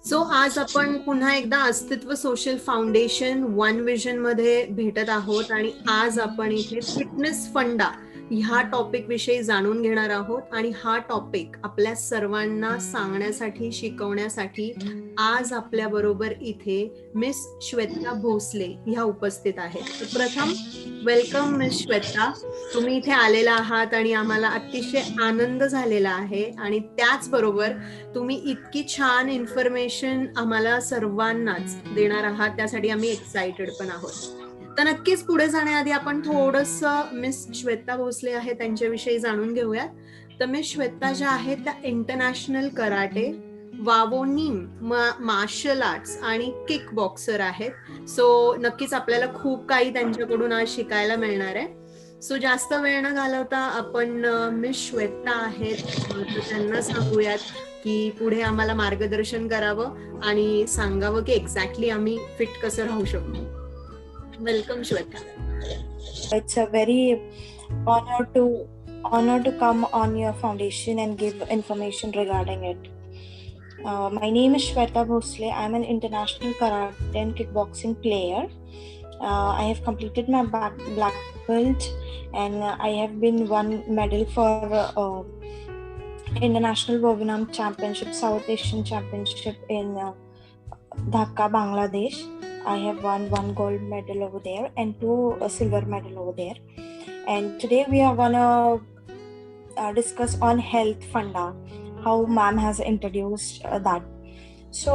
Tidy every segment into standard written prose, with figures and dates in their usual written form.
So आज आपण पुन्हा एकदा अस्तित्व सोशल फाउंडेशन वन विजन मध्ये भेटत आहोत आणि आज आपण इथे फिटनेस फंडा ह्या टॉपिक विषयी जाणून घेणार आहोत. आणि हा टॉपिक आपल्या सर्वांना सांगण्यासाठी, शिकवण्यासाठी आज आपल्या बरोबर इथे मिस श्वेता भोसले ह्या उपस्थित आहेत. प्रथम वेलकम मिस श्वेता, तुम्ही इथे आलेला आहात आणि आम्हाला अतिशय आनंद झालेला आहे. आणि त्याचबरोबर तुम्ही इतकी छान इन्फॉर्मेशन आम्हाला सर्वांनाच देणार आहात, त्यासाठी आम्ही एक्साइटेड पण आहोत. तर नक्कीच पुढे जाण्याआधी आपण थोडंसं मिस श्वेता भोसले आहे त्यांच्याविषयी जाणून घेऊयात. तर मिस श्वेता ज्या आहेत त्या इंटरनॅशनल कराटे, वावोनिम मार्शल आर्ट्स आणि किक बॉक्सर आहेत. सो नक्कीच आपल्याला खूप काही त्यांच्याकडून आज शिकायला मिळणार आहे. सो जास्त वेळ न घालवता आपण मिस श्वेता आहेत तर त्यांना सांगूयात की पुढे आम्हाला मार्गदर्शन करावं आणि सांगावं की एक्झॅक्टली आम्ही फिट कसं राहू शकतो. Welcome Shweta. It's a very honor to come on your foundation and give information regarding it. My name is Shweta Bhosle. I'm an international karate and kickboxing player. I have completed my black belt and I have been won medal for International Women's Championship, South Asian Championship in Dhaka, Bangladesh. I have won 1 gold medal over there and 2 silver medal over there. And today we are gonna discuss on health funda, how ma'am has introduced that. So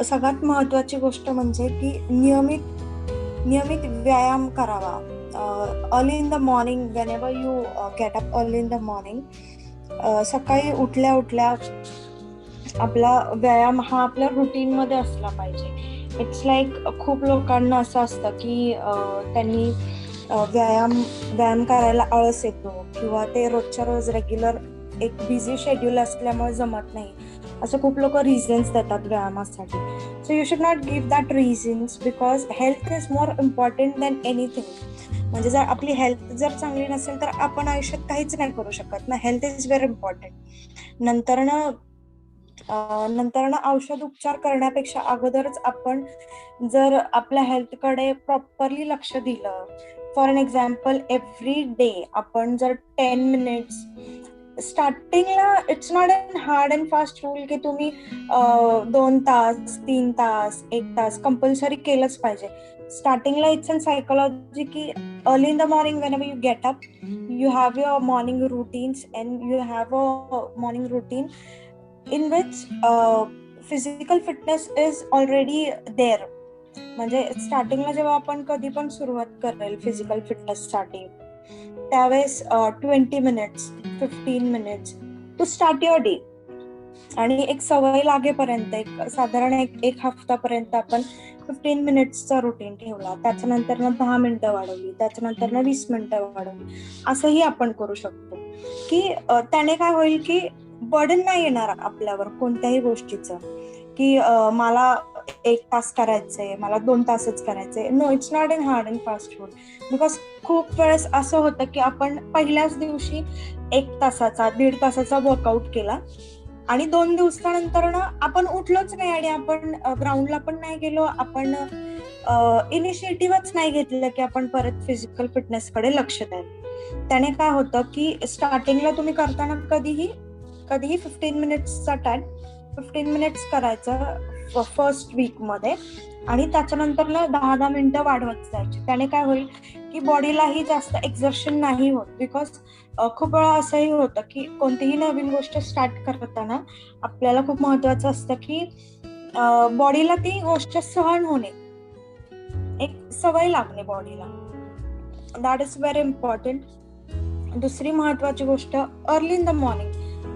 सगळ्यात महत्त्वाची गोष्ट म्हणजे की नियमित व्यायाम करावा. Early in the morning, whenever you get up early in the morning, सकाळी उठल्या आपला व्यायाम हा आपल्या रुटीन मध्ये असला पाहिजे. इट्स लाईक खूप लोकांना असं असतं की त्यांनी व्यायाम करायला आळस येतो किंवा ते रोजच्या रोज रेग्युलर एक बिझी शेड्यूल असल्यामुळे जमत नाही, असं खूप लोक रिझन्स देतात व्यायामासाठी. So you should not give that reasons because health is more important than anything. म्हणजे जर आपली हेल्थ जर चांगली नसेल तर आपण आयुष्यात काहीच नाही करू शकत ना. Health is very important. नंतर औषध उपचार करण्यापेक्षा अगोदरच आपण जर आपल्या हेल्थकडे प्रॉपरली लक्ष दिलं, for an example every day आपण जर 10 मिनिट्स स्टार्टिंगला, it's not an hard and fast rule की तुम्ही 2 तास 3 तास 1 तास कंपल्सरी केलंच पाहिजे. स्टार्टिंगला इट्स अन सायकोलॉजी की early in the morning whenever you get up, you have your morning routines and you have a morning routine in which physical fitness is already there. म्हणजे स्टार्टिंगला जेव्हा आपण कधी पण सुरुवात करेल फिजिकल फिटनेस साठी, त्यावेळेस 20 minutes 15 minutes to start your day. आणि एक सवय लागेपर्यंत साधारण एक हफ्तापर्यंत आपण 15 मिनिट्सचा रुटीन ठेवला, त्याच्यानंतर 10 मिनिटं वाढवली, त्याच्यानंतर 20 मिनिटं वाढवली, असंही आपण करू शकतो. की त्याने काय होईल की बर्डन नाही येणार आपल्यावर कोणत्याही गोष्टीचं की मला 1 तास करायचंय, मला 2 तासच करायचंय. No, it's not in hard and fast rule. Because खूप वेळेस असं होतं की आपण पहिल्याच दिवशी 1 तासाचा 1.5 तासाचा वर्कआउट केला आणि 2 दिवसानंतर ना आपण उठलोच नाही आणि आपण ग्राउंडला पण नाही गेलो, आपण इनिशिएटिव्हच नाही घेतलं की आपण परत फिजिकल फिटनेस कडे लक्ष द्याल. त्याने काय होतं की स्टार्टिंगला तुम्ही करताना कधीही 15 मिनिट्सचा टाइम 15 मिनिट्स करायचं फर्स्ट वीक मध्ये आणि त्याच्यानंतर 10 मिनिटं वाढवत जायची. त्याने काय होईल की बॉडीलाही जास्त एक्झर्शन नाही होत. बिकॉज खूप वेळा असंही होतं की कोणतीही नवीन गोष्ट स्टार्ट करताना आपल्याला खूप महत्वाचं असतं की बॉडीला ती गोष्ट सहन होणे, एक सवय लागणे बॉडीला. That is very important. दुसरी महत्वाची गोष्ट, अर्ली इन द मॉर्निंग.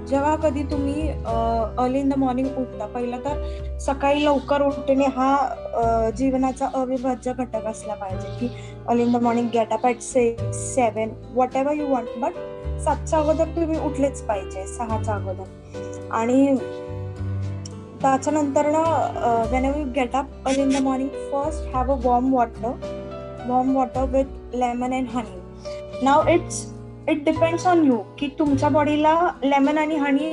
जेव्हा कधी तुम्ही अर्ली इन द मॉर्निंग उठता, पहिलं तर सकाळी लवकर उठणे हा जीवनाचा अविभाज्य घटक असला पाहिजे की early in the morning get up at 6, 7 whatever you want, but 7च्या अगोदर तुम्ही उठलेच पाहिजे, 6च्या अगोदर. आणि त्याच्यानंतर whenever you get up early in the morning, first have a warm water with lemon and honey. Now it's it depends on you की तुमच्या बॉडीला लेमन आणि हनी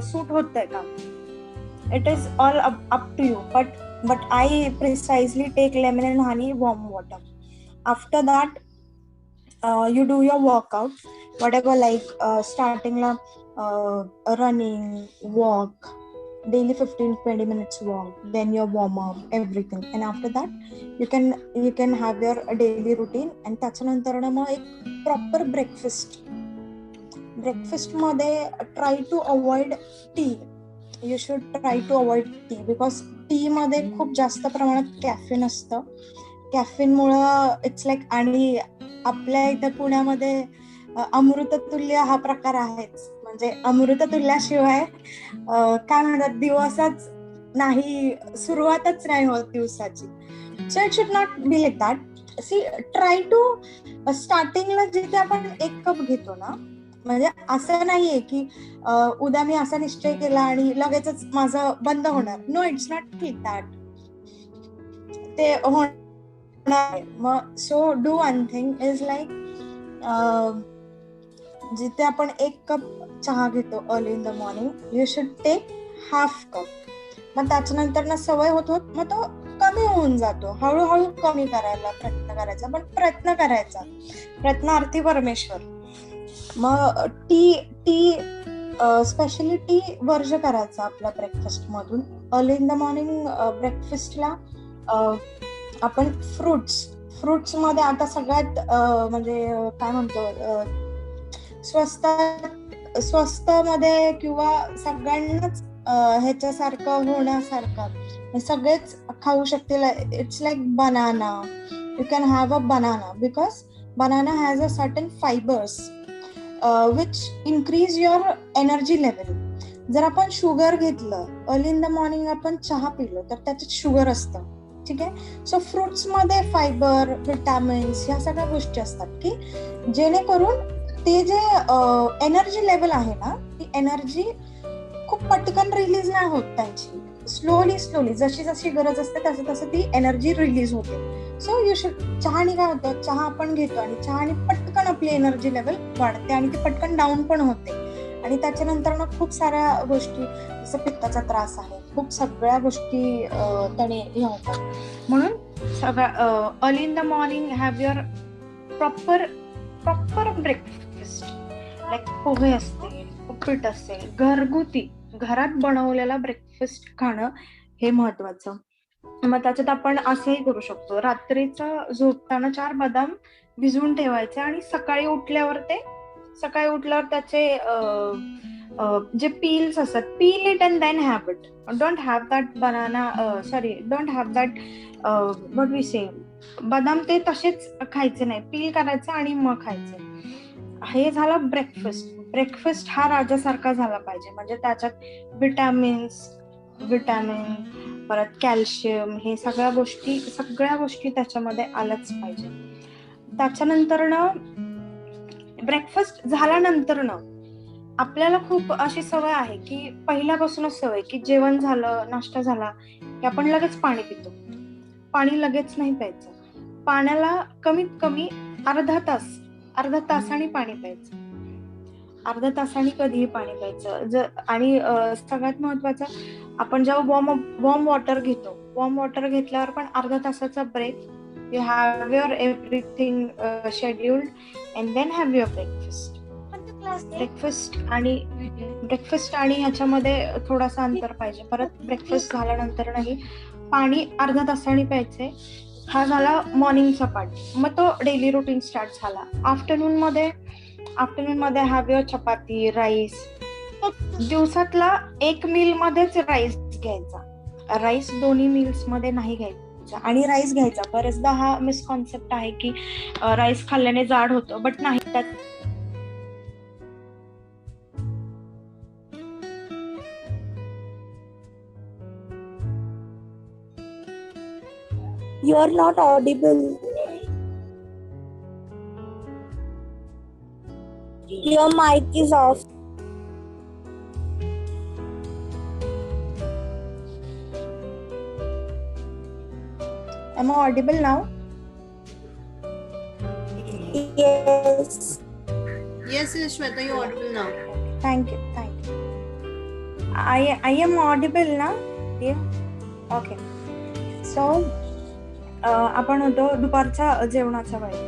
सूट होतंय का. It is all up to you. But I precisely take lemon and honey warm water. After that you do your workout, whatever, like startingला running, walk, daily 15-20 minutes walk, then your warm up, everything, and after that you can have your daily routine. and त्याच्यानंतर ना मग एक proper breakfast मध्ये try to avoid tea. you should try to avoid tea because T मध्ये खूप जास्त प्रमाणात caffeine असतं. कॅफिनमुळं इट्स लाईक, आणि आपल्या इथं पुण्यामध्ये अमृततुल्य हा प्रकार आहेच. म्हणजे अमृततुल्याशिवाय काय म्हणतात, दिवसच नाही, सुरुवातच नाही होत दिवसाची. So it should not be like that. See, try to स्टार्टिंगला जिथे आपण 1 कप घेतो ना, म्हणजे असं नाहीये की उद्या मी असा निश्चय केला आणि लगेचच माझं बंद होणार. No, it's not like that. ते मग so do one thing is like, जिथे आपण 1 कप चहा घेतो early in the morning, you should take half cup. मग त्याच्यानंतर ना सवय होत मग तो कमी होऊन जातो. हळूहळू कमी करायला प्रयत्न करायचा, पण प्रयत्न करायचा, प्रयत्नार्थी परमेश्वर. मग टी स्पेशली टी वर्ज करायचा आपल्या ब्रेकफास्ट मधून. अर्ली इन द मॉर्निंग ब्रेकफास्टला आपण फ्रुट्स मध्ये आता सगळ्यात म्हणजे काय म्हणतो, स्वस्त मध्ये किंवा सगळ्यांनाच ह्याच्यासारखं होण्यासारखं सगळेच खाऊ शकतील. It's like banana. You can have a banana because banana has a certain fibres which increase your energy level. जर आपण शुगर घेतलं, अर्ली इन द मॉर्निंग आपण चहा पिलो, तर त्याच्यात शुगर असतं. ठीक आहे. सो फ्रुट्स मध्ये फायबर, विटॅमिन्स, ह्या सगळ्या गोष्टी असतात की जेणेकरून ते जे एनर्जी लेवल आहे ना, ती एनर्जी खूप पटकन रिलीज नाही होत त्यांची. स्लोली जशी जशी गरज असते तसं ती एनर्जी रिलीज होते. So you should. चहाने काय होतं, चहा आपण घेतो आणि चहाने पटकन आपली एनर्जी लेवल वाढते आणि ती पटकन डाऊन पण होते. आणि त्याच्यानंतर ना खूप साऱ्या गोष्टी, जसं पित्ताचा त्रास आहे, खूप सगळ्या गोष्टी त्याने हे होतात. म्हणून सगळं early in the morning have your proper breakfast. Like पोहे असतील, उपीट असेल, घरगुती घरात बनवलेला ब्रेकफास्ट खाणं हे महत्वाचं. मग त्याच्यात आपण असंही करू शकतो, रात्रीचं झोपताना 4 बदाम भिजवून ठेवायचे आणि सकाळी उठल्यावर त्याचे जे पील्स असतात, peel it and then have it. Don't have that banana, don't have that what we say, बदाम ते तसेच खायचे नाही, पील करायचं आणि मग खायचे. हे झालं ब्रेकफास्ट हा राजासारखा झाला पाहिजे. म्हणजे त्याच्यात विटॅमिन, परत कॅल्शियम, हे सगळ्या गोष्टी त्याच्यामध्ये आल्याच पाहिजे. त्याच्यानंतर ना ब्रेकफास्ट झाल्यानंतर ना आपल्याला खूप अशी सवय आहे की पहिल्यापासूनच सवय की जेवण झालं, नाश्ता झाला की आपण लगेच पाणी पितो. पाणी लगेच नाही प्यायचं. पाण्याला कमीत कमी अर्धा तासाने पाणी प्यायचं. अर्धा तासाने कधीही पाणी प्यायचं. आणि सगळ्यात महत्वाचं, आपण जेव्हा वॉर्म वॉटर घेतो, वॉर्म वॉटर घेतल्यावर पण अर्धा तासाचा break. You have your everything scheduled and then have your breakfast आणि ह्याच्यामध्ये थोडासा अंतर पाहिजे. परत ब्रेकफास्ट झाल्यानंतर नाही पाणी अर्धा तासाने प्यायचे. हा झाला मॉर्निंगचा पार्ट. मग तो डेली रुटीन स्टार्ट झाला. आफ्टरनून मध्ये हॅव युअर चपाती, राईस. दिवसातला 1 मील मध्येच राईस घ्यायचा. राईस दोन्ही मील्स मध्ये नाही घ्यायचा. आणि राईस घ्यायचा, बरेचदा हा मिसकॉन्सेप्ट आहे की राईस खाल्ल्याने जाड होतं, बट नाही. त्यात You are not audible. Your mic is off. Am I audible now? Yes. Yes, Shweta, you audible now. Thank you. I am audible ना? Okay. So आपण होतो दुपारच्या जेवणाच्या वेळी.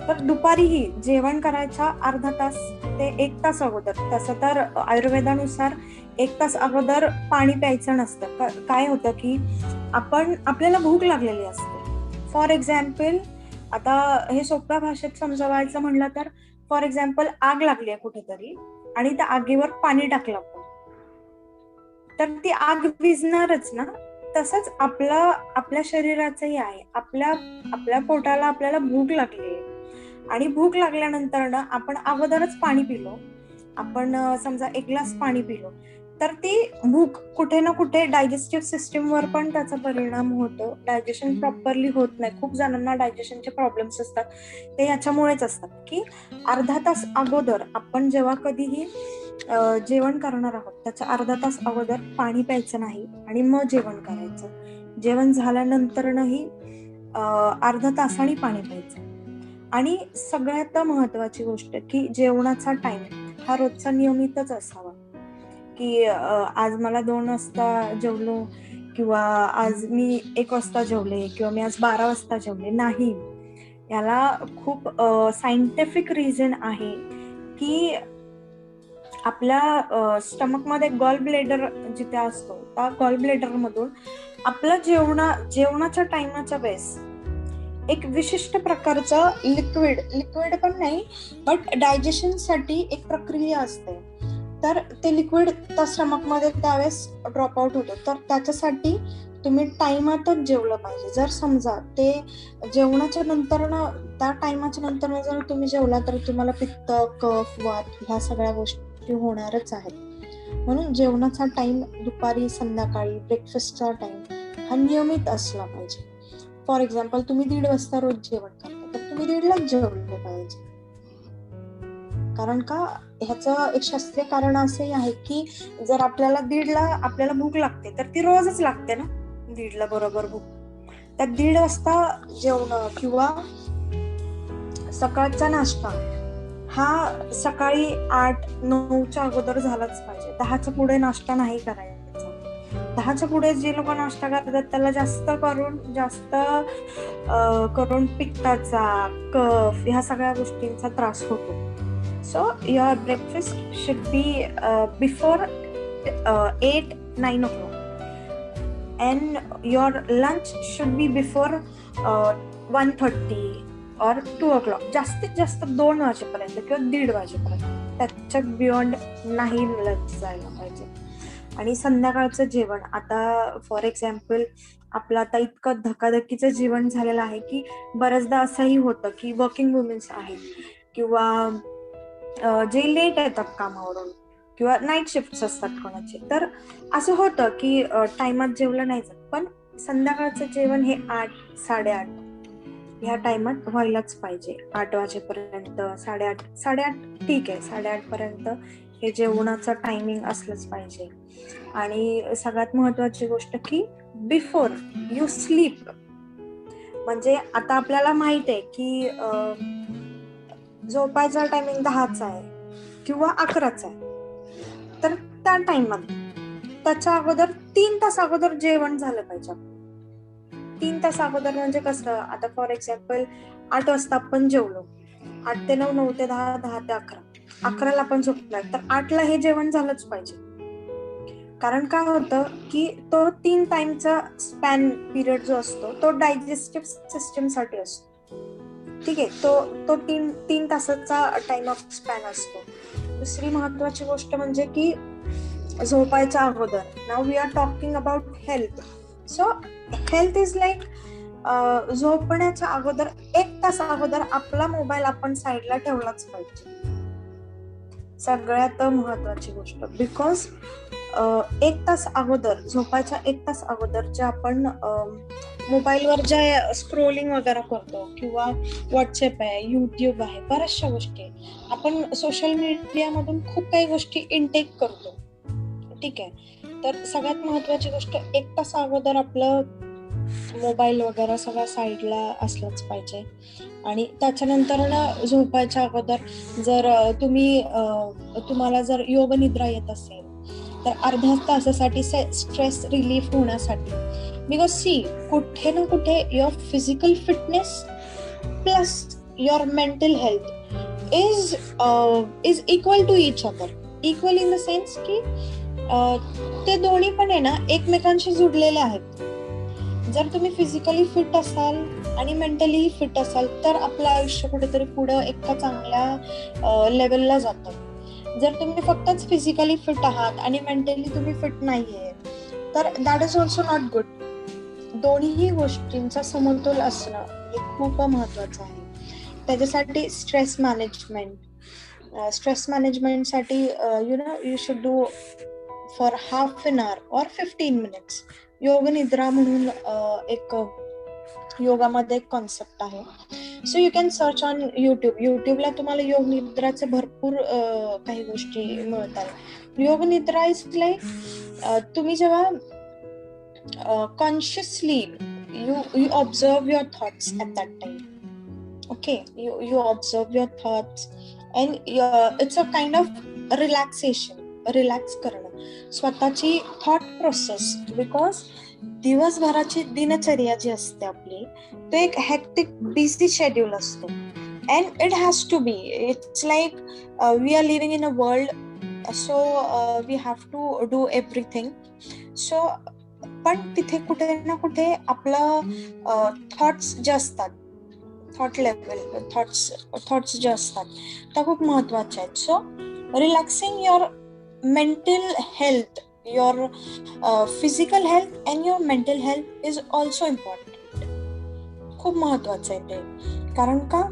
तर दुपारीही जेवण करायच्या अर्धा तास ते 1 तास अगोदर, तसं तर आयुर्वेदानुसार 1 तास अगोदर पाणी प्यायचं नसतं. काय होतं की आपल्याला भूक लागलेली असते. फॉर एक्झाम्पल, आता हे सोप्या भाषेत समजवायचं म्हणलं तर, फॉर एक्झाम्पल आग लागली आहे कुठेतरी आणि त्या आगीवर पाणी टाकलं आपण, तर ती आग विझणारच ना. तसंच आपल्या शरीराचंही आहे. आपल्या पोटाला आपल्याला भूक लागली आणि भूक लागल्यानंतर ना आपण अगोदरच पाणी पिलो, आपण समजा 1 ग्लास पाणी पिलो, तर ती भूक कुठे ना कुठे डायजेस्टिव्ह सिस्टीमवर पण त्याचा परिणाम होतो. डायजेशन प्रॉपरली होत नाही. खूप जणांना डायजेशनचे प्रॉब्लेम्स असतात, ते याच्यामुळेच असतात की अर्धा तास अगोदर आपण जेव्हा कधीही जेवण करणार आहोत त्याच्या अर्धा तास अगोदर पाणी प्यायचं नाही आणि मग जेवण करायचं. जेवण झाल्यानंतरही अर्धा तासाने पाणी प्यायचं. आणि सगळ्यात महत्वाची गोष्ट की जेवणाचा टाइम हा रोजचा नियमितच असावा. की आज मला 2 वाजता जेवलो किंवा आज मी 1 वाजता जेवले किंवा मी आज 12 वाजता जेवले नाही. याला खूप सायंटिफिक रिझन आहे की आपल्या स्टमक मध्ये गॉल ब्लेडर जिथे असतो त्या गॉल ब्लेडर मधून आपलं जेवणाच्या टाइमाच्या वेळेस एक विशिष्ट प्रकारचं लिक्विड पण नाही, बट डायजेशन साठी एक प्रक्रिया असते. तर ते लिक्विड त्या स्टमक मध्ये त्यावेळेस ड्रॉप आउट होतं. तर त्याच्यासाठी तुम्ही टाइमातच जेवलं पाहिजे. जर समजा ते जेवणाच्या नंतर त्या टाइमाच्या नंतर जर तुम्ही जेवला तर तुम्हाला पित्त, कफ, वात ह्या सगळ्या गोष्टी होणारच आहेत. म्हणून जेवणाचा टाइम दुपारी, संध्याकाळी, ब्रेकफास्टचा टाइम हा नियमित असला पाहिजे. फॉर एक्झाम्पल, तुम्ही 1:30 वाजता रोज जेवण करता तर तुम्ही 1:30लाच जेवले पाहिजे. कारण का ह्याचं एक शास्त्रीय कारण असंही आहे की जर आपल्याला 1:30ला आपल्याला भूक लागते तर ती रोजच लागते ना 1:30ला बरोबर भूक. तर 1:30 वाजता जेवणं किंवा सकाळचा नाश्ता हा सकाळी 8-9च्या अगोदर झालाच पाहिजे. 10च्या पुढे नाश्ता नाही करायचा. 10च्या पुढे जे लोक नाश्ता करतात त्याला जास्त करून पित्ताचा, कफ ह्या सगळ्या गोष्टींचा त्रास होतो. So your breakfast should be before 8-9 o'clock and your lunch should be before 1:30 or 2 o'clock. जास्तीत जास्त 2 वाजेपर्यंत किंवा 1:30 वाजेपर्यंत, त्याच्या बियॉन्ड नाही लंच जायला पाहिजे. आणि संध्याकाळचं जेवण, आता फॉर एक्झाम्पल आपलं आता इतकं धकाधकीचं जीवन झालेलं आहे की बऱ्याचदा असंही होतं की वर्किंग वुमेन्स आहेत किंवा जे लेट येतात कामावरून किंवा नाईट शिफ्ट असतात कोणाचे, तर असं होतं की टाइमात जेवलं नाही जात. पण संध्याकाळचं जेवण हे 8-8:30 ह्या टाइमात व्हायलाच पाहिजे. 8 वाजेपर्यंत, 8:30 ठीक आहे, 8:30 पर्यंत हे जेवणाचं टायमिंग असलंच पाहिजे. आणि सगळ्यात महत्वाची गोष्ट की बिफोर यू स्लीप, म्हणजे आता आपल्याला माहित आहे की झोपायचा टायमिंग 10चा आहे किंवा 11चा आहे, तर त्या टाइमात त्याच्या अगोदर 3 तास अगोदर जेवण झालं पाहिजे. 3 तास अगोदर म्हणजे कसं, आता फॉर एक्झाम्पल 8 वाजता आपण जेवलो, 8 ते 9, 9 ते 10, 10 ते 11, 11ला आपण झोपलाय, तर 8ला हे जेवण झालंच पाहिजे. कारण काय होतं की तो 3 टाइमचा स्पॅन पिरियड जो असतो तो डायजेस्टिव्ह सिस्टीम साठी असतो. ठीक आहे, तो 3 तासाचा टाइम ऑफ स्पॅन असतो. दुसरी महत्वाची गोष्ट म्हणजे की झोपायच्या अगोदर, now we are talking about health. So health is like झोपण्याच्या अगोदर 1 तास अगोदर आपला मोबाईल आपण साईडला ठेवलाच पाहिजे. सगळ्यात महत्वाची गोष्ट, बिकॉज 1 तास अगोदर, झोपायच्या 1 तास अगोदर जे आपण मोबाईलवर जे स्क्रोलिंग वगैरे करतो किंवा व्हॉट्सअप आहे, युट्यूब आहे, बऱ्याचशा गोष्टी आपण सोशल मीडियामधून खूप काही गोष्टी इनटेक करतो. ठीक आहे, तर सगळ्यात महत्वाची गोष्ट 1 तास अगोदर आपलं मोबाईल वगैरे सगळं साईडला असलंच पाहिजे. आणि त्याच्यानंतर ना झोपायच्या अगोदर जर तुम्हाला जर योग निद्रा येत असेल तर अर्ध्या तासासाठी स्ट्रेस रिलीफ होण्यासाठी, बिकॉज सी कुठे ना कुठे your physical fitness plus your mental health is equal to each other. Equal in the sense की ते दोन्ही पण आहे ना एकमेकांशी जुडलेले आहेत. जर तुम्ही फिजिकली फिट असाल आणि मेंटली फिट असाल तर आपलं आयुष्य कुठेतरी पुढं एका चांगल्या लेवलला जातं. जर तुम्ही फक्तच फिजिकली फिट आहात आणि मेंटली तुम्ही फिट नाहीये तर that is also not good. दोन्ही गोष्टींचा समतोल असणं हे खूप महत्वाचं आहे. त्याच्यासाठी स्ट्रेस मॅनेजमेंटसाठी you should do for half an hour और 15 मिनिट्स योग निद्रा म्हणून एक योगामध्ये एक कॉन्सेप्ट आहे. So you can search on युट्यूबला तुम्हाला योग निद्राचे भरपूर काही गोष्टी मिळतात. योग निद्रा इज लाईक तुम्ही जेव्हा consciously you observe your thoughts at that time. Okay, you observe your thoughts and it's a kind of relax करणं स्वतःची थॉट प्रोसेस. बिकॉज दिवसभराची दिनचर्या जी असते आपली ते एक हेक्टिक बिझी शेड्यूल असतो and it has to be. It's like we are living in a world, so we have to do everything. So पण तिथे कुठे ना कुठे आपलं थॉट्स जे असतात, थॉट लेवल थॉट्स जे असतात त्या खूप महत्वाच्या आहेत. So relaxing your mental health, your physical health and your mental health is also important. खूप महत्वाचं आहे ते. कारण का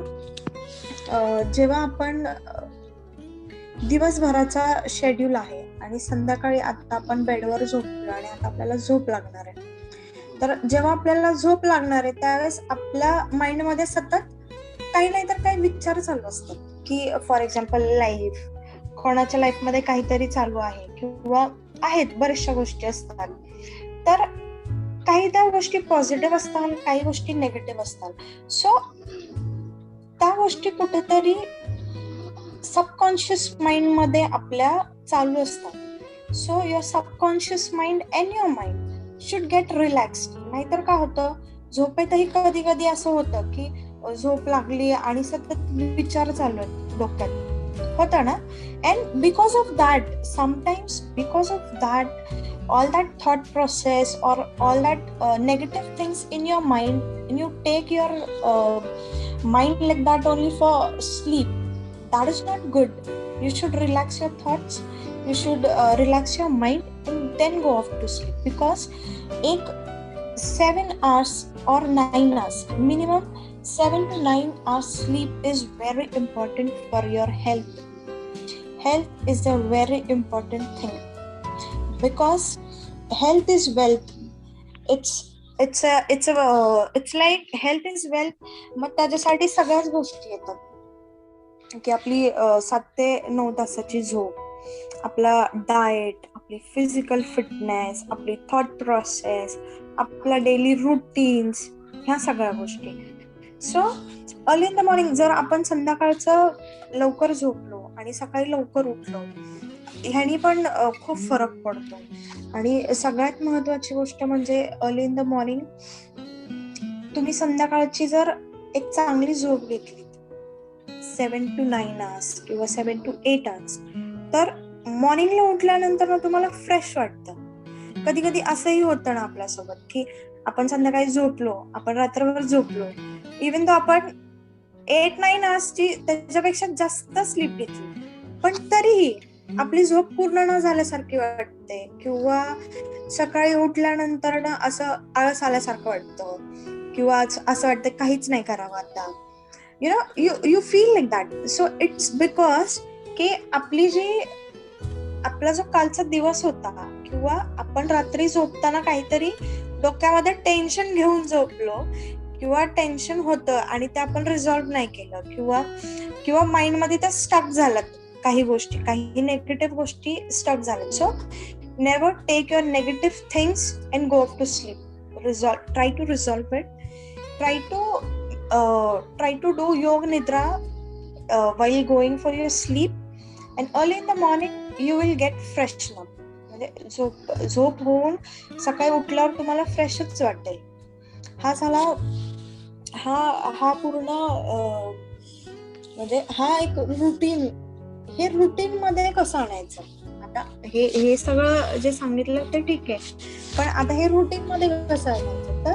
जेव्हा आपण दिवसभराचा शेड्यूल आहे आणि संध्याकाळी आता आपण बेडवर झोपलो आणि आता आपल्याला झोप लागणार आहे, तर जेव्हा आपल्याला झोप लागणार आहे त्यावेळेस आपल्या माइंडमध्ये सतत काही नाही तर काही विचार चालू असतात. की फॉर एक्झाम्पल कोणाच्या लाईफमध्ये काहीतरी चालू आहे किंवा आहेत बऱ्याचशा गोष्टी असतात. तर काही त्या गोष्टी पॉझिटिव्ह असतात, काही गोष्टी नेगेटिव्ह असतात. सो त्या गोष्टी कुठेतरी सबकॉन्शियस माइंड मध्ये आपल्या चालू असतात. So your subconscious mind and your mind should get relaxed. नाहीतर काय होतं, झोपेतही कधी कधी असं होतं की झोप लागली आणि सतत विचार चालू आहेत डोक्यात, होतं ना. And because of that, sometimes because of that, all that thought process or all that negative things in your mind, and you take your mind like that only for sleep, that is not good. You should relax your thoughts, you should relax your mind and then go off to sleep. Because 7 hours or 9 hours, minimum 7 to 9 hours sleep is very important for your health. Health is a very important thing. Because health is wealth. It's like health is wealth. मग त्याच्यासाठी सगळ्याच गोष्टी येतात की आपली 7 ते 9 तासाची झोप, आपला डाएट, आपली फिजिकल फिटनेस, आपली थॉट प्रोसेस, आपला डेली रुटीन्स, ह्या सगळ्या गोष्टी. So early in the morning जर आपण संध्याकाळचं लवकर झोपलो आणि सकाळी लवकर उठलो, ह्यानी पण खूप फरक पडतो. आणि सगळ्यात महत्वाची गोष्ट म्हणजे अर्ली इन द मॉर्निंग तुम्ही संध्याकाळची जर एक चांगली झोप घेतली 7 to 9 hours किंवा 7 to 8 hours, तर मॉर्निंगला उठल्यानंतर ना तुम्हाला फ्रेश वाटतं. कधी कधी असंही होतं ना आपल्यासोबत की आपण संध्याकाळी झोपलो, आपण रात्रभर झोपलो, इव्हन तो आपण 8-9 hours ची त्याच्यापेक्षा जास्त स्लीप घेतली, पण तरीही आपली झोप पूर्ण न झाल्यासारखी वाटते किंवा सकाळी उठल्यानंतर ना असं आळस आल्यासारखं वाटतं किंवा असं वाटतं काहीच नाही करावं आता. You feel like that. So it's because की आपला जो कालचा दिवस होता किंवा आपण रात्री झोपताना काहीतरी डोक्यामध्ये टेन्शन घेऊन झोपलो किंवा टेन्शन होतं आणि ते आपण रिझॉल्व्ह नाही केलं किंवा माइंड मध्ये त्या स्टक झालं, काही गोष्टी, काही नेगेटिव्ह गोष्टी स्टक झाल्या. So never take your negative things and go off to sleep. try to resolve it. Try to do yoga nidra while going for your sleep, and early in the morning you will get freshen up. म्हणजे झोप होऊन सकाळी उठल्यावर तुम्हाला फ्रेशच वाटेल. हा झाला हा पूर्ण म्हणजे हा एक रुटीन. हे रुटीन मध्ये कसं आणायचं? आता हे सगळं जे सांगितलं ते ठीक आहे, पण आता हे रुटीन मध्ये कसं आणायचं? तर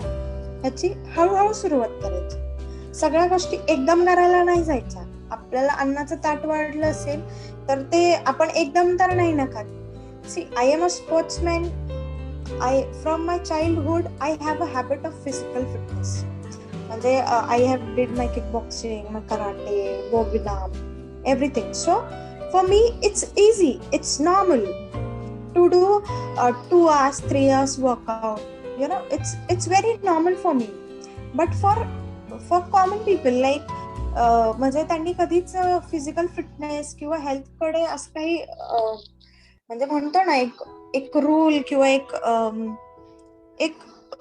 ह्याची हळूहळू सुरुवात करायची. सगळ्या गोष्टी एकदम करायला नाही जायच्या. आपल्याला अन्नाचं ताट वाढलं असेल तर ते आपण एकदम तर नाही ना खात. See, I am a sportsman. From my childhood I have a habit of physical fitness. म्हणजे I have did my kick boxing, my karate, बोगीनाम, everything. So for me it's easy, it's normal to do 2 hours 3 hours workout, you know, it's very normal for me. But for common people like म्हणजे त्यांनी कधीच physical fitness किंवा health कडे असं काही म्हणजे म्हणतो ना एक रूल किंवा एक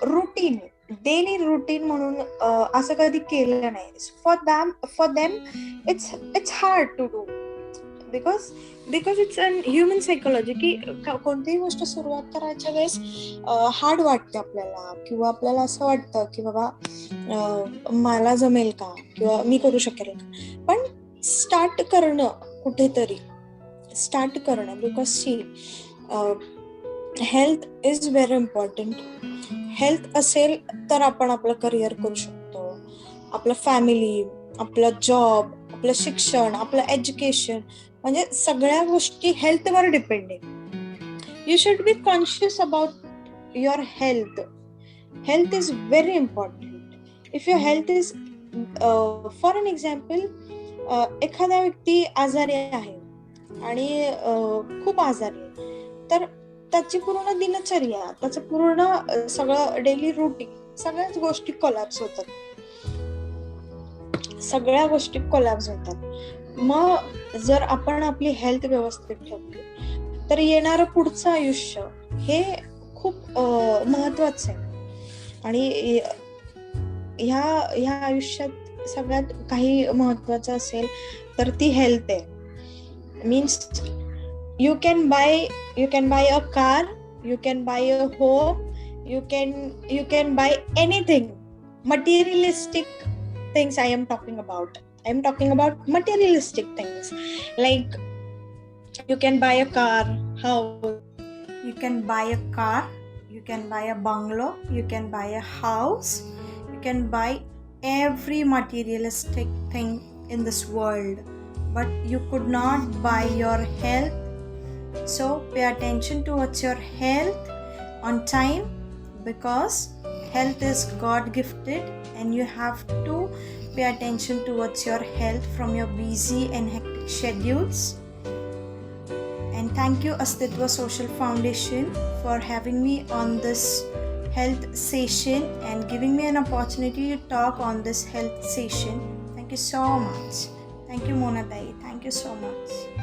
रुटीन, डेली रुटीन म्हणून असं कधी केलं नाही. For them it's hard to do because it's an human psychology की कोणतीही गोष्ट सुरुवात करायच्या वेळेस हार्ड वाटते आपल्याला, किंवा आपल्याला असं वाटतं की बाबा मला जमेल का किंवा मी करू शकेल का. पण स्टार्ट करणं, कुठेतरी स्टार्ट करणं, because see health is very important. Health असेल तर आपण आपलं करिअर करू शकतो, आपलं फॅमिली, आपलं जॉब, आपलं शिक्षण, आपलं एज्युकेशन, म्हणजे सगळ्या गोष्टी हेल्थवर डिपेंड आहे. You should be conscious about your health. Health is very important. If your health is for an example, एखादा व्यक्ती आजारी आहे आणि खूप आजारी आहे, तर त्याची पूर्ण दिनचर्या, त्याचं पूर्ण सगळं डेली रुटीन, सगळ्याच गोष्टी कोलॅप्स होतात. सगळ्या गोष्टी कोलॅप्स होतात. मग जर आपण आपली हेल्थ व्यवस्थित ठेवली तर येणारं पुढचं आयुष्य हे खूप महत्वाचं आहे. आणि ह्या आयुष्यात सगळ्यात काही महत्वाचं असेल तर ती हेल्थ आहे. Means you can buy a car, you can buy a home, you can buy anything. Materialistic things I am talking about materialistic things, like you can buy a car, you can buy a car, you can buy a bungalow, you can buy a house, you can buy every materialistic thing in this world, but you could not buy your health. So pay attention towards your health on time, because health is God gifted and you have to pay attention towards your health from your busy and hectic schedules. And thank you Astitva Social Foundation for having me on this health session and giving me an opportunity to talk on this health session. Thank you so much. Thank you Mona Dai. Thank you so much.